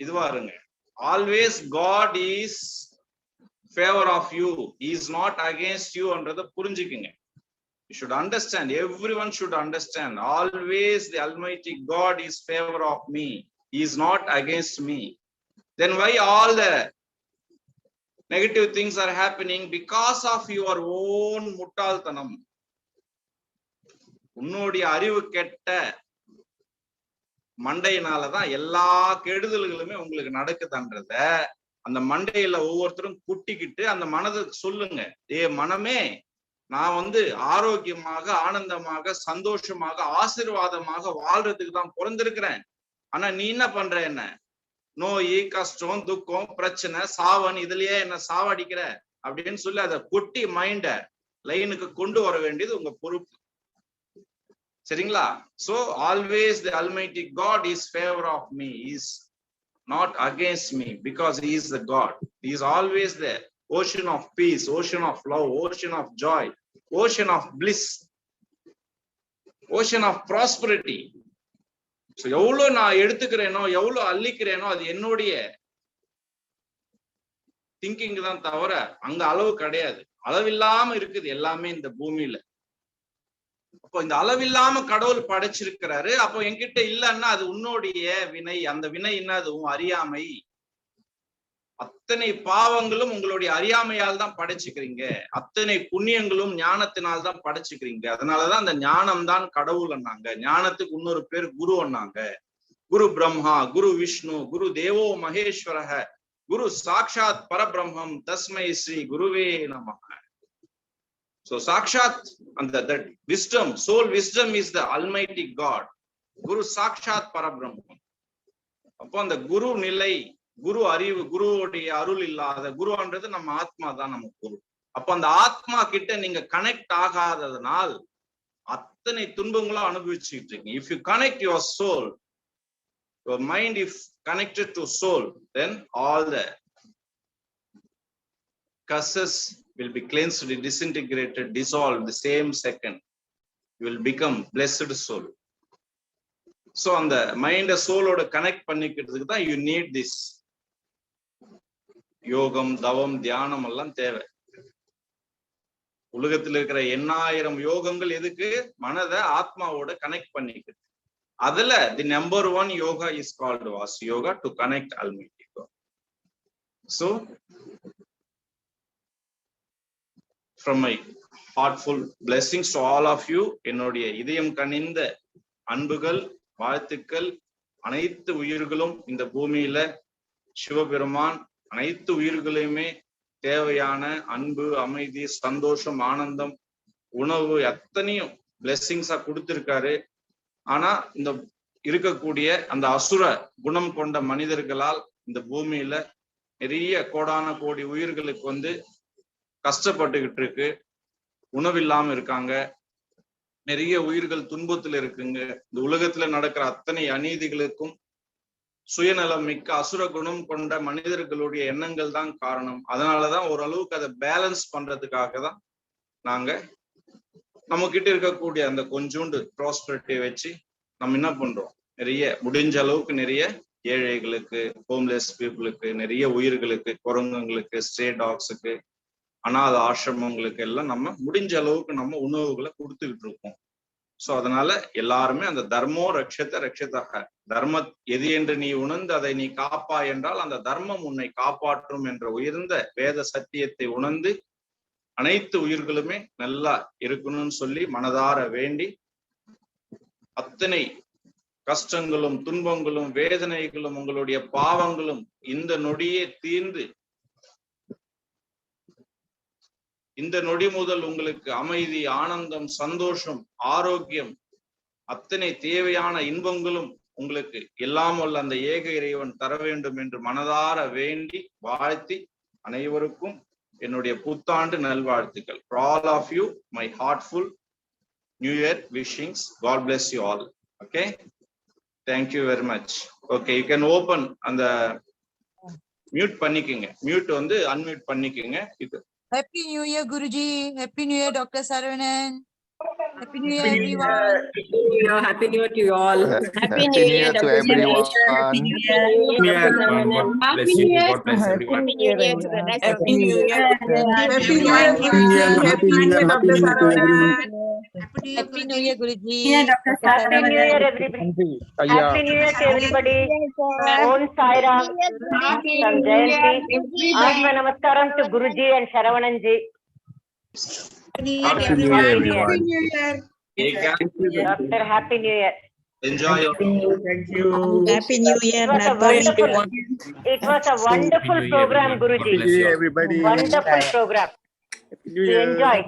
இதுவா இருங்க. Always God is favour of you, he is not against you என்றதை புரிஞ்சுக்குங்க. You should understand, everyone should understand, always the Almighty God is favor of me, he is not against me. Then why all the negative things are happening? Because of your own muttalthanam. உன்னுடைய அறிவு கெட்ட மண்டையினாலதான் எல்லா கெடுதல்களுமே உங்களுக்கு நடக்குதுன்றத அந்த மண்டையில ஒவ்வொருத்தரும் குட்டிக்கிட்டு அந்த மனதை சொல்லுங்க. மனமே, நான் ஆரோக்கியமாக, ஆனந்தமாக, சந்தோஷமாக, ஆசீர்வாதமாக வாழ்றதுக்கு தான் பிறந்திருக்கிறேன். ஆனா நீ என்ன பண்ற? என்ன நோய், கஷ்டம், துக்கம், பிரச்சனை, சாவன், இதுலயே என்ன சாவடிக்கிற அப்படின்னு சொல்லி அதை கொட்டி மைண்ட லைனுக்கு கொண்டு வர வேண்டியது உங்க பொறுப்பு. சரிங்களா? So always the Almighty God is favor of me, is not against me, because he is the God. He is always there. Ocean of peace, ocean of love, ocean of joy, ocean of bliss, ocean of prosperity. So எவ்வளவு நான் எடுத்துக்கிறேனோ, எவ்வளவு அள்ளிக்கிறேனோ அது என்னுடைய thinking தான் தவிர அங்க அளவு கிடையாது. அளவில்லாம இருக்குது எல்லாமே இந்த பூமியில. அப்போ இந்த அளவில்லாம கடவுள் படைச்சிருக்கிறாரு. அப்போ என்கிட்ட இல்லைன்னா அது உன்னுடைய வினை. அந்த வினை என்னது? அறியாமை. அத்தனை பாவங்களும் உங்களுடைய அறியாமையால் தான் படைச்சுக்கிறீங்க. அத்தனை புண்ணியங்களும் ஞானத்தினால் தான் படைச்சுக்கிறீங்க. அதனாலதான் அந்த ஞானம் தான் கடவுள் அண்ணாங்க. ஞானத்துக்கு இன்னொரு பேர் குரு அண்ணாங்க. குரு பிரம்மா, குரு விஷ்ணு, குரு தேவோ மகேஸ்வரக, குரு சாக்ஷாத் பரபிரம்மம், தஸ்மை ஸ்ரீ குருவே நமஹ. So Sakshat, and that wisdom, soul wisdom is the Almighty God. Guru Sakshat Parabrahman. Upon the Guru Nilai, குரு அறிவு, குருவுடைய அருள் இல்லாத, குருன்றது நம்ம ஆத்மா தான் நம்ம குரு. அப்ப அந்த ஆத்மா கிட்ட நீங்க கனெக்ட் ஆகாததனால் அத்தனை துன்பங்களும் அனுபவிச்சுட்டு இருக்கீங்க. If you connect your soul, your mind if connected to soul, then all the curses will be cleansed, disintegrated, dissolved the same second. You will become blessed soul. So அந்த மைண்ட சோலோட கனெக்ட் பண்ணிக்கிறதுக்கு தான் you need this யோகம், தவம், தியானம் எல்லாம் தேவை. உலகத்தில் இருக்கிற 8000 யோகங்கள் எதுக்கு? மனதை ஆத்மாவோட கனெக்ட் பண்ணிக்கிறது. அதுல the number 1 yoga is called Vasa Yoga, to connect Almighty God. So from my heartful blessings to all of you, என்னுடைய இதயம் கனிந்த அன்புகள், வாழ்த்துக்கள். அனைத்து உயிர்களும் இந்த பூமியில சிவபெருமான் அனைத்து உயிர்களையுமே தேவையான அன்பு, அமைதி, சந்தோஷம், ஆனந்தம், உணவு அத்தனையும் பிளெஸ்ஸிங்ஸா கொடுத்திருக்காரு. ஆனா இந்த இருக்கக்கூடிய அந்த அசுர குணம் கொண்ட மனிதர்களால் இந்த பூமியில நிறைய கோடான கோடி உயிர்களுக்கு கஷ்டப்பட்டுக்கிட்டு இருக்கு, உணவில்லாம இருக்காங்க, நிறைய உயிர்கள் துன்பத்துல இருக்குங்க. இந்த உலகத்துல நடக்கிற அத்தனை அநீதிகளுக்கும் சுயநலம் மிக்க அசுர குணம் கொண்ட மனிதர்களுடைய எண்ணங்கள் தான் காரணம். அதனாலதான் ஓரளவுக்கு அதை பேலன்ஸ் பண்றதுக்காக தான் நாங்க நம்ம கிட்ட இருக்கக்கூடிய அந்த கொஞ்சோண்டு ப்ராஸ்பரிட்டியை வச்சு நம்ம என்ன பண்றோம், நிறைய முடிஞ்ச அளவுக்கு நிறைய ஏழைகளுக்கு, ஹோம்லெஸ் பீப்புளுக்கு, நிறைய உயிர்களுக்கு, குரங்குங்களுக்கு, ஸ்ட்ரே டாக்ஸுக்கு, அனாத ஆசிரமங்களுக்கு எல்லாம் நம்ம முடிஞ்ச அளவுக்கு நம்ம உணவுகளை கொடுத்துக்கிட்டு இருக்கோம். சோ அதனால எல்லாருமே அந்த தர்மோ ரட்சத்தை ரட்சத்தாக, தர்ம எது என்று நீ உணர்ந்து அதை நீ காப்பா என்றால் அந்த தர்மம் உன்னை காப்பாற்றும் என்ற உயர்ந்த வேத சத்தியத்தை உணர்ந்து அனைத்து உயிர்களுமே நல்லா இருக்கணும்னு சொல்லி மனதார வேண்டி, அத்தனை கஷ்டங்களும் துன்பங்களும் வேதனைகளும் உங்களுடைய பாவங்களும் இந்த நொடியே தீர்ந்து இந்த நொடி முதல் உங்களுக்கு அமைதி, ஆனந்தம், சந்தோஷம், ஆரோக்கியம், அத்தனை தேவையான இன்பங்களும் உங்களுக்கு எல்லாம் வல்ல அந்த ஏக இறைவன் தர வேண்டும் என்று மனதார வேண்டி வாழ்த்தி அனைவருக்கும் என்னுடைய புத்தாண்டு நல்வாழ்த்துக்கள். For all of you, my heartful New Year wishings. God bless you all. Okay. Thank you very much. Okay, you can open அந்த mute பண்ணிக்கங்க. Mute unmute பண்ணிக்கங்க. Happy New Year, Guruji. Happy New Year, Dr. Saravanan. Happy New Year, everyone. Happy New Year to you all. Happy New Year to everyone. Happy New Year. God bless you. God bless everyone. Happy New Year to the rest of Happy New Year. Happy New Year. Happy New Year, Dr. Saravanan. Happy New Year, Guruji. Happy New Year, everybody. Happy New Year to everybody. Om Sai Ram. From Jayanti. Atma Namaskaram to Guruji and Saravanan ji. Happy New Year, everyone. Doctor, Happy New Year. Enjoy your Thank you. Happy New Year. It was a wonderful program, Guruji. Bless you all. Everybody. Wonderful program. New We Year. enjoyed.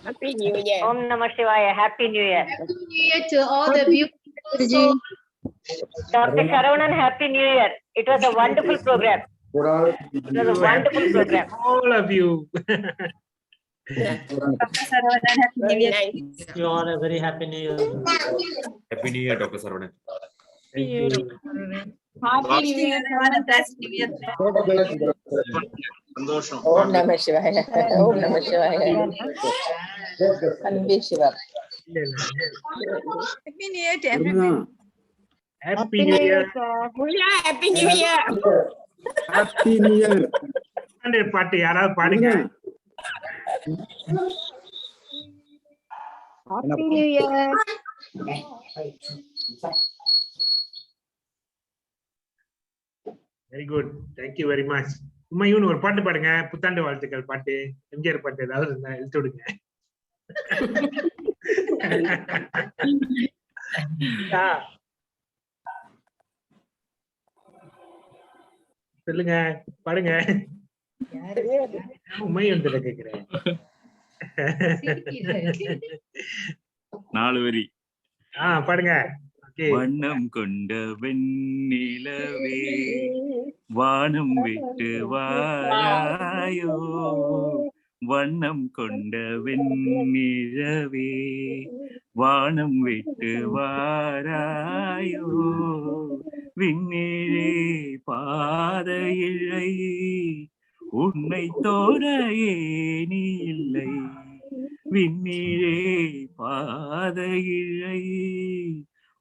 Happy New Year. Om Namah Shivaya. Happy New Year. Happy New Year to all the viewers. Dr. Saravanan, Happy New Year. It was a wonderful program. It was a wonderful program. All of you. You all a very happy new year. Happy New Year, Dr. Saravanan. Thank you. Happy New Year. சந்தோஷம். Om Namah Shivaya. Om Namah Shivaya. Anbe Shiva. Happy New Year to everyone. Happy New Year. Happy New Year. Happy New Year. பாட்டு யாராவது பாடுங்க. Happy New Year. Very good. Thank you very much. உண்மையும் ஒரு பாட்டு பாடுங்க, புத்தாண்டு வாழ்த்துக்கள் பாட்டு, எம்ஜிஆர் பாட்டு ஏதாவது இருந்தா எழுத்து விடுங்க. சொல்லுங்க, பாடுங்க. உண்மையும் கேக்குறேன். 4 வரி. பாடுங்க. Okay. வண்ணம் கொண்ட வெண்ணிலவே வானம் விட்டு வாராயோ, வண்ணம் கொண்ட வெண்ணிலவே வானம் விட்டு வாராயோ, விண்ணிலே பாதையில்லை உன்னை தோட ஏனி இல்லை, விண்ணிலே பாதையில்லை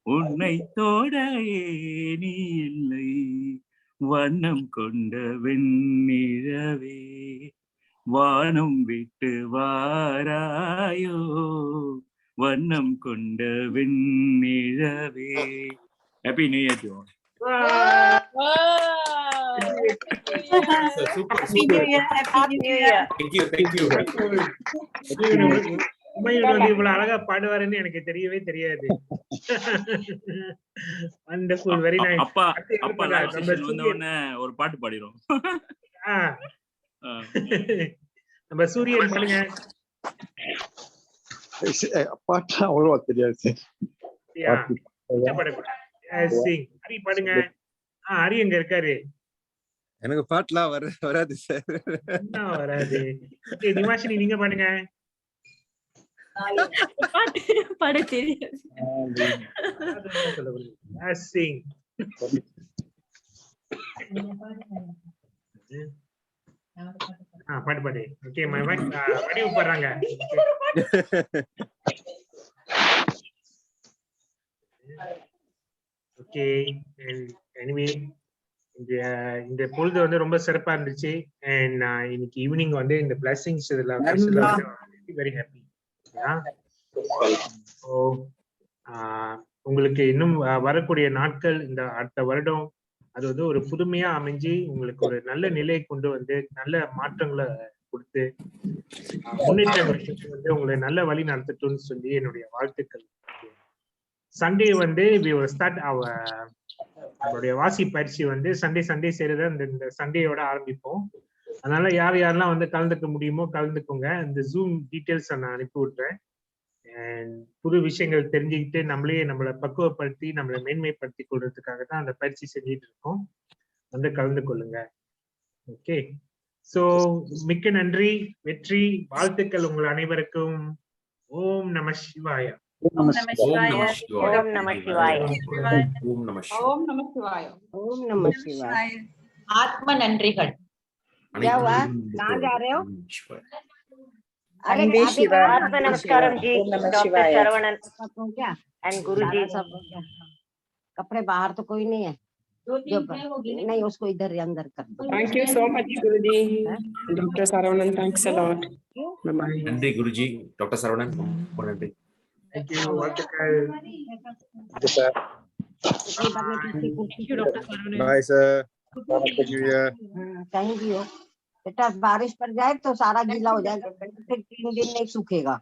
உன்னை தோட ஏனி இல்லை, வண்ணம் கொண்ட வெண்ணிலவே வானம் விட்டு வாராயோ, வண்ணம் கொண்ட வெண்ணிலவே. Happy new year to all. Super, Happy New super. Year. Happy New Year. Thank you, thank you. உமையூன் வந்து இவ்வளவு அழகா பாடுவாருன்னு எனக்கு தெரியவே தெரியாது. Wonderful, very nice. அப்பா நம்ம லைவ் செஷன் வந்த சூரியன். உடனே ஒரு பாட்டு பாடிரும். ஆ. நம்ம சூரியன் பாடுங்க. பாட்டா அவ்வளவா தெரியாது. யா. பாடுங்க. Sing. ஹரி பாடுங்க. ஹரி எங்க இருக்காரு? எனக்கு பாட்டுலாம் வராது சார். என்ன வராது? திவாஷினி நீங்க பாடுங்க. பாட தெரியாது. Sing. பாடு. ஓகே மை வைஃப் வடிவு பாடுறாங்க. ஓகே எனிவே இந்த பொழுது வந்து ரொம்ப சிறப்பா இருந்துச்சு. அண்ட் இன்னைக்கு ஈவினிங் வந்து இந்த பிளஸிங்ஸ் இதுல வெரி ஹாப்பி. உங்களுக்கு இன்னும் வரக்கூடிய நாட்கள் இந்த அடுத்த வருடம் அது வந்து ஒரு புதுமையா அமைஞ்சு உங்களுக்கு ஒரு நல்ல நிலையை கொண்டு வந்து நல்ல மாற்றங்களை கொடுத்து முன்னேற்றங்களை வந்து உங்களை நல்ல வழி நடத்தட்டும்னு சொல்லி என்னுடைய வாழ்த்துக்கள். சண்டே வந்து நம்மளுடைய வாசி பயிற்சி வந்து சண்டே செய்யறத இந்த சண்டேயோட ஆரம்பிப்போம். அதனால யாரெல்லாம் வந்து கலந்துக்க முடியுமோ கலந்துக்கோங்க. இந்த ஜூம் டீட்டெயில்ஸ் நான் அனுப்பி விட்டுறேன். புது விஷயங்கள் தெரிஞ்சுக்கிட்டு நம்மளை பக்குவப்படுத்தி நம்மளை மேன்மைப்படுத்தி கொள்றதுக்காக தான் அந்த பயிற்சி செஞ்சுட்டு இருக்கோம். வந்து கலந்து கொள்ளுங்க. ஓகே, சோ மிக்க நன்றி, வெற்றி, வாழ்த்துக்கள் உங்கள் அனைவருக்கும். ஓம் நம சிவாய. Om Namah Shivaya. Om Namah Shivaya. Om Namah Shivaya. Om Namah Shivaya. Om Namah Shivaya. आत्म नंत्रिகள். क्या हुआ? कहाँ जा रहे हो? अरे Shiva Atma Namaskaram ji, Om Namah Dr. Shivaya. Saravanan क्या and Guruji. कपड़े बाहर तो कोई नहीं है नहीं, उसको इधर अंदर कर दो. Thank you so much, Guruji. Dr. Saravanan, thanks a lot. Bye-bye. நன்றி குருஜி. டாக்டர் சரவணன் ரொம்ப நன்றி. Thank you. வாழ்த்துக்கள். Bye sir. Happy New Year. कहीं भी हो बेटा, बारिश पड़ जाए तो सारा गीला हो जाएगा, फिर 3 दिन नहीं सूखेगा.